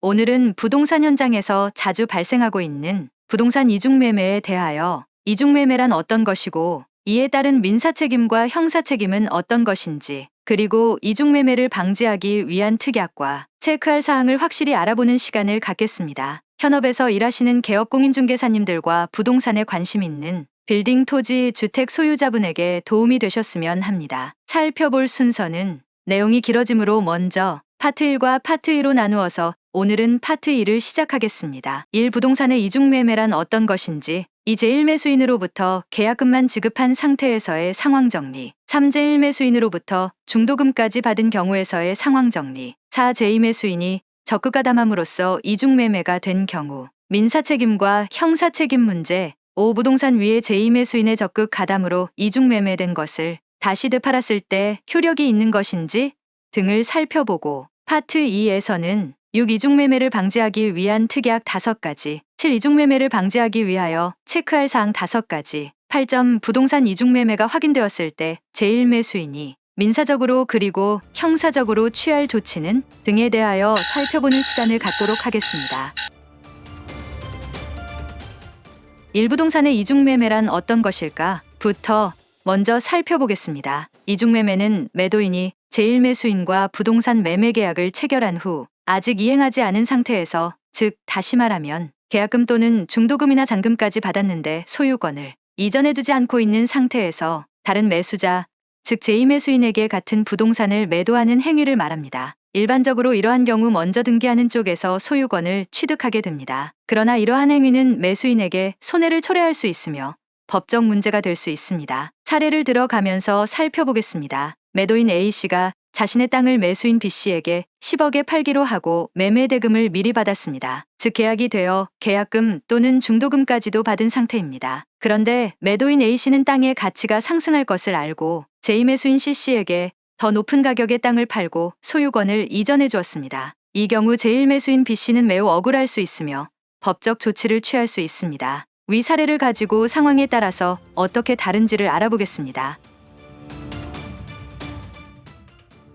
오늘은 부동산 현장에서 자주 발생하고 있는 부동산 이중매매에 대하여 이중매매란 어떤 것이고 이에 따른 민사책임과 형사책임은 어떤 것인지 그리고 이중매매를 방지하기 위한 특약과 체크할 사항을 확실히 알아보는 시간을 갖겠습니다. 현업에서 일하시는 개업공인중개사님들과 부동산에 관심 있는 빌딩 토지 주택 소유자분에게 도움이 되셨으면 합니다. 살펴볼 순서는 내용이 길어지므로 먼저 파트 1과 파트 2로 나누어서 오늘은 파트 2를 시작하겠습니다. 1. 부동산의 이중매매란 어떤 것인지 2. 제1매수인으로부터 계약금만 지급한 상태에서의 상황 정리 3. 제1매수인으로부터 중도금까지 받은 경우에서의 상황 정리 4. 제2매수인이 적극가담함으로써 이중매매가 된 경우 민사책임과 형사책임 문제 5. 부동산 위에 제2매수인의 적극 가담으로 이중매매된 것을 다시 되팔았을 때 효력이 있는 것인지 등을 살펴보고 파트 2에서는 6. 이중매매를 방지하기 위한 특약 5가지 7. 이중매매를 방지하기 위하여 체크할 사항 5가지 8점 부동산 이중매매가 확인되었을 때 제1매수인이 민사적으로 그리고 형사적으로 취할 조치는 등에 대하여 살펴보는 시간을 갖도록 하겠습니다. 1. 부동산의 이중매매란 어떤 것일까? 부터 먼저 살펴보겠습니다. 이중매매는 매도인이 제1매수인과 부동산 매매 계약을 체결한 후 아직 이행하지 않은 상태에서 즉 다시 말하면 계약금 또는 중도금이나 잔금까지 받았는데 소유권을 이전해주지 않고 있는 상태에서 다른 매수자 즉 제2매수인에게 같은 부동산을 매도하는 행위를 말합니다. 일반적으로 이러한 경우 먼저 등기하는 쪽에서 소유권을 취득하게 됩니다. 그러나 이러한 행위는 매수인에게 손해를 초래할 수 있으며 법적 문제가 될 수 있습니다. 사례를 들어가면서 살펴보겠습니다. 매도인 A씨가 자신의 땅을 매수인 B씨에게 10억에 팔기로 하고 매매 대금을 미리 받았습니다. 즉 계약이 되어 계약금 또는 중도금까지도 받은 상태입니다. 그런데 매도인 A씨는 땅의 가치가 상승할 것을 알고 제2매수인 C씨에게 더 높은 가격의 땅을 팔고 소유권을 이전해 주었습니다. 이 경우 제1매수인 B씨는 매우 억울할 수 있으며 법적 조치를 취할 수 있습니다. 위 사례를 가지고 상황에 따라서 어떻게 다른지를 알아보겠습니다.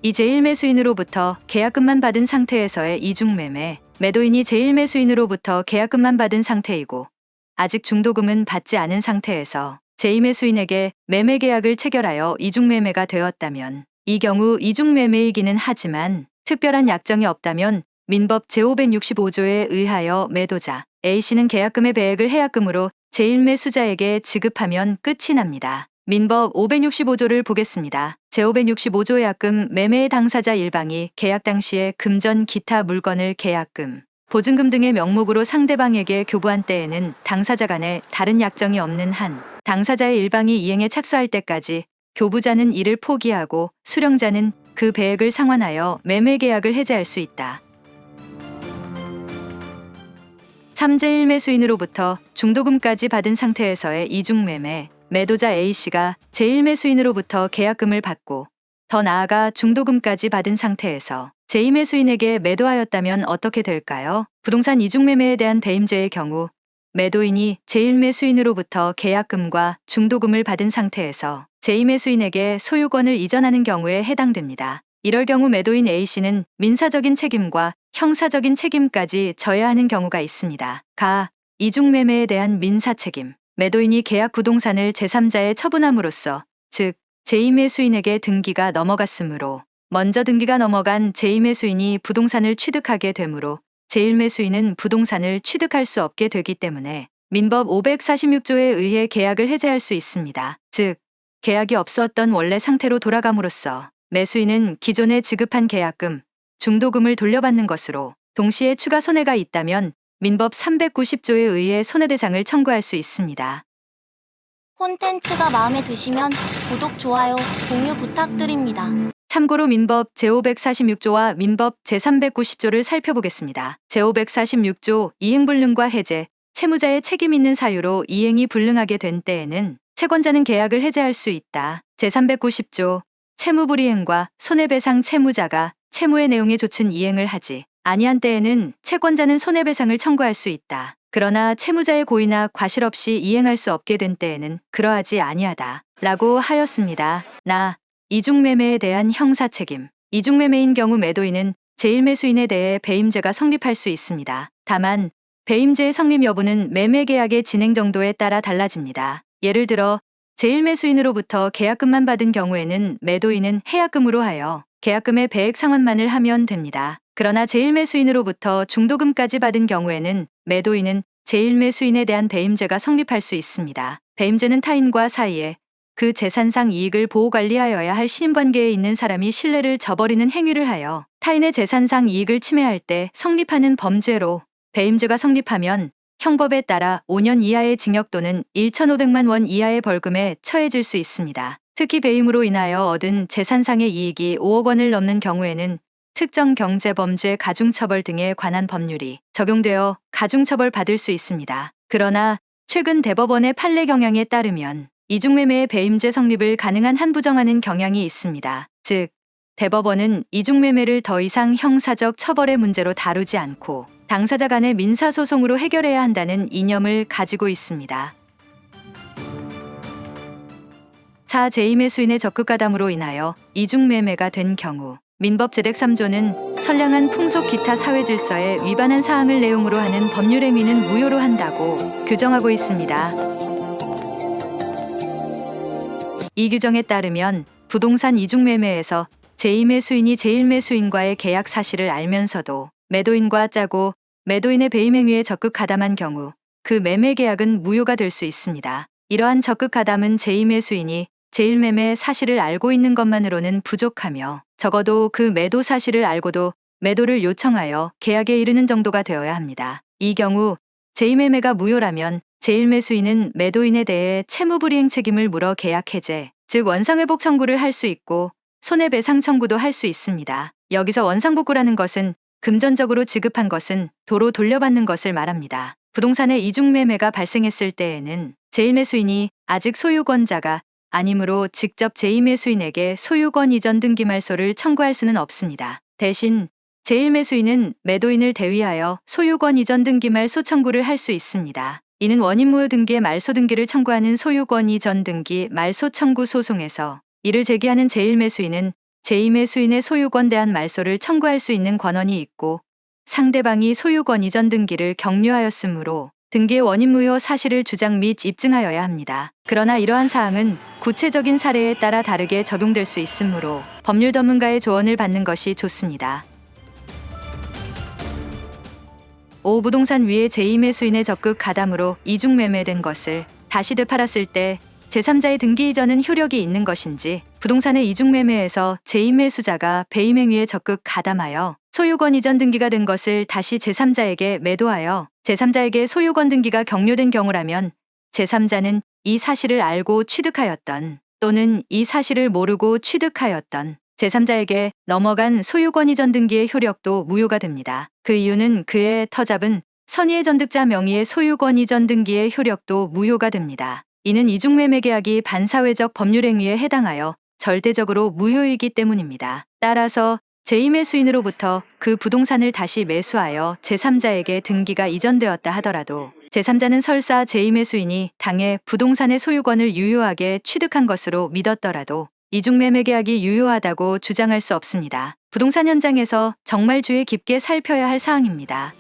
이 제1매수인으로부터 계약금만 받은 상태에서의 이중매매, 매도인이 제1매수인으로부터 계약금만 받은 상태이고 아직 중도금은 받지 않은 상태에서 제2매수인에게 매매 계약을 체결하여 이중매매가 되었다면 이 경우 이중매매이기는 하지만 특별한 약정이 없다면 민법 제565조에 의하여 매도자 A씨는 계약금의 배액을 해약금으로 제1매수자에게 지급하면 끝이 납니다. 민법 565조를 보겠습니다. 제565조 계약금 매매의 당사자 일방이 계약 당시에 금전 기타 물건을 계약금, 보증금 등의 명목으로 상대방에게 교부한 때에는 당사자 간에 다른 약정이 없는 한 당사자의 일방이 이행에 착수할 때까지 교부자는 이를 포기하고 수령자는 그 배액을 상환하여 매매 계약을 해제할 수 있다. 3. 제1매수인으로부터 중도금까지 받은 상태에서의 이중매매, 매도자 A씨가 제1매수인으로부터 계약금을 받고 더 나아가 중도금까지 받은 상태에서 제2매수인에게 매도하였다면 어떻게 될까요? 부동산 이중매매에 대한 배임죄의 경우 매도인이 제1매수인으로부터 계약금과 중도금을 받은 상태에서 제2매수인에게 소유권을 이전하는 경우에 해당됩니다. 이럴 경우 매도인 A씨는 민사적인 책임과 형사적인 책임까지 져야 하는 경우가 있습니다. 이중매매에 대한 민사책임. 매도인이 계약 부동산을 제3자에 처분함으로써 즉 제2매수인에게 등기가 넘어갔으므로 먼저 등기가 넘어간 제2매수인이 부동산을 취득하게 되므로 제1매수인은 부동산을 취득할 수 없게 되기 때문에 민법 546조에 의해 계약을 해제할 수 있습니다. 즉 계약이 없었던 원래 상태로 돌아감으로써 매수인은 기존에 지급한 계약금, 중도금을 돌려받는 것으로 동시에 추가 손해가 있다면 민법 390조에 의해 손해배상을 청구할 수 있습니다. 콘텐츠가 마음에 드시면 구독, 좋아요, 공유 부탁드립니다. 참고로 민법 제546조와 민법 제390조를 살펴보겠습니다. 제546조 이행불능과 해제, 채무자의 책임 있는 사유로 이행이 불능하게 된 때에는 채권자는 계약을 해제할 수 있다. 제390조 채무불이행과 손해배상 채무자가 채무의 내용에 좋은 이행을 하지 아니한 때에는 채권자는 손해배상을 청구할 수 있다. 그러나 채무자의 고의나 과실 없이 이행할 수 없게 된 때에는 그러하지 아니하다. 라고 하였습니다. 이중매매에 대한 형사책임. 이중매매인 경우 매도인은 제1매수인에 대해 배임죄가 성립할 수 있습니다. 다만 배임죄의 성립 여부는 매매계약의 진행 정도에 따라 달라집니다. 예를 들어 제1매수인으로부터 계약금만 받은 경우에는 매도인은 해약금으로 하여 계약금의 배액 상환만을 하면 됩니다. 그러나 제1매수인으로부터 중도금까지 받은 경우에는 매도인은 제1매수인에 대한 배임죄가 성립할 수 있습니다. 배임죄는 타인과 사이에 그 재산상 이익을 보호관리하여야 할 신임관계에 있는 사람이 신뢰를 저버리는 행위를 하여 타인의 재산상 이익을 침해할 때 성립하는 범죄로 배임죄가 성립하면 형법에 따라 5년 이하의 징역 또는 1,500만 원 이하의 벌금에 처해질 수 있습니다. 특히 배임으로 인하여 얻은 재산상의 이익이 5억 원을 넘는 경우에는 특정 경제범죄 가중처벌 등에 관한 법률이 적용되어 가중처벌 받을 수 있습니다. 그러나 최근 대법원의 판례 경향에 따르면 이중매매의 배임죄 성립을 가능한 한 부정하는 경향이 있습니다. 즉, 대법원은 이중매매를 더 이상 형사적 처벌의 문제로 다루지 않고 당사자 간의 민사소송으로 해결해야 한다는 이념을 가지고 있습니다. 차 제2매수인의 적극가담으로 인하여 이중매매가 된 경우 민법 제 103조는 선량한 풍속 기타 사회질서에 위반한 사항을 내용으로 하는 법률행위는 무효로 한다고 규정하고 있습니다. 이 규정에 따르면 부동산 이중매매에서 제2매수인이 제1매수인과의 계약 사실을 알면서도 매도인과 짜고 매도인의 배임행위에 적극 가담한 경우 그 매매계약은 무효가 될 수 있습니다. 이러한 적극 가담은 제2매수인이 제1매매 사실을 알고 있는 것만으로는 부족하며 적어도 그 매도 사실을 알고도 매도를 요청하여 계약에 이르는 정도가 되어야 합니다. 이 경우 제2매매가 무효라면 제1매수인은 매도인에 대해 채무불이행 책임을 물어 계약 해제, 즉 원상회복 청구를 할 수 있고 손해배상 청구도 할 수 있습니다. 여기서 원상복구라는 것은 금전적으로 지급한 것은 도로 돌려받는 것을 말합니다. 부동산의 이중매매가 발생했을 때에는 제1매수인이 아직 소유권자가 아니므로 직접 제2매수인에게 소유권 이전 등기 말소를 청구할 수는 없습니다. 대신 제1매수인은 매도인을 대위하여 소유권 이전 등기 말소 청구를 할 수 있습니다. 이는 원인무효 등기의 말소 등기를 청구하는 소유권 이전 등기 말소 청구 소송에서 이를 제기하는 제1매수인은 제2매수인의 소유권 대한 말소를 청구할 수 있는 권한이 있고 상대방이 소유권 이전 등기를 격려하였으므로 등기의 원인무효 사실을 주장 및 입증하여야 합니다. 그러나 이러한 사항은 구체적인 사례에 따라 다르게 적용될 수 있으므로 법률 전문가의 조언을 받는 것이 좋습니다. 5. 부동산 위에 제2매수인의 적극 가담으로 이중매매된 것을 다시 되팔았을 때 제3자의 등기 이전은 효력이 있는 것인지 부동산의 이중매매에서 제2매수자가 배임행위에 적극 가담하여 소유권 이전 등기가 된 것을 다시 제3자에게 매도하여 제3자에게 소유권 등기가 격려된 경우라면 제3자는 이 사실을 알고 취득하였던 또는 이 사실을 모르고 취득하였던 제3자에게 넘어간 소유권 이전 등기의 효력도 무효가 됩니다. 그 이유는 그의 터잡은 선의의 전득자 명의의 소유권 이전 등기의 효력도 무효가 됩니다. 이는 이중매매 계약이 반사회적 법률행위에 해당하여 절대적으로 무효이기 때문입니다. 따라서 제2매수인으로부터 그 부동산을 다시 매수하여 제3자에게 등기가 이전되었다 하더라도 제3자는 설사 제2매수인이 당해 부동산의 소유권을 유효하게 취득한 것으로 믿었더라도 이중매매 계약이 유효하다고 주장할 수 없습니다. 부동산 현장에서 정말 주의 깊게 살펴야 할 사항입니다.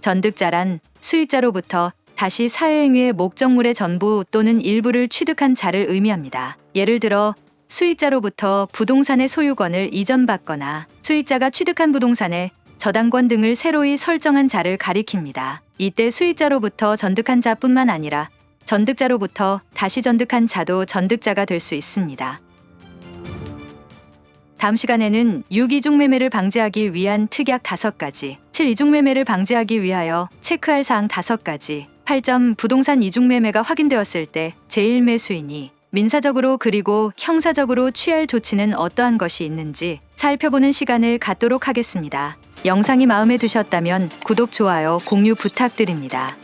전득자란 수익자로부터 다시 사회행위의 목적물의 전부 또는 일부를 취득한 자를 의미합니다. 예를 들어 수익자로부터 부동산의 소유권을 이전받거나 수익자가 취득한 부동산의 저당권 등을 새로이 설정한 자를 가리킵니다. 이때 수익자로부터 전득한 자뿐만 아니라 전득자로부터 다시 전득한 자도 전득자가 될 수 있습니다. 다음 시간에는 6. 이중매매를 방지하기 위한 특약 5가지, 7. 이중매매를 방지하기 위하여 체크할 사항 5가지, 8점 부동산 이중매매가 확인되었을 때 제1매수인이 민사적으로 그리고 형사적으로 취할 조치는 어떠한 것이 있는지 살펴보는 시간을 갖도록 하겠습니다. 영상이 마음에 드셨다면 구독, 좋아요, 공유 부탁드립니다.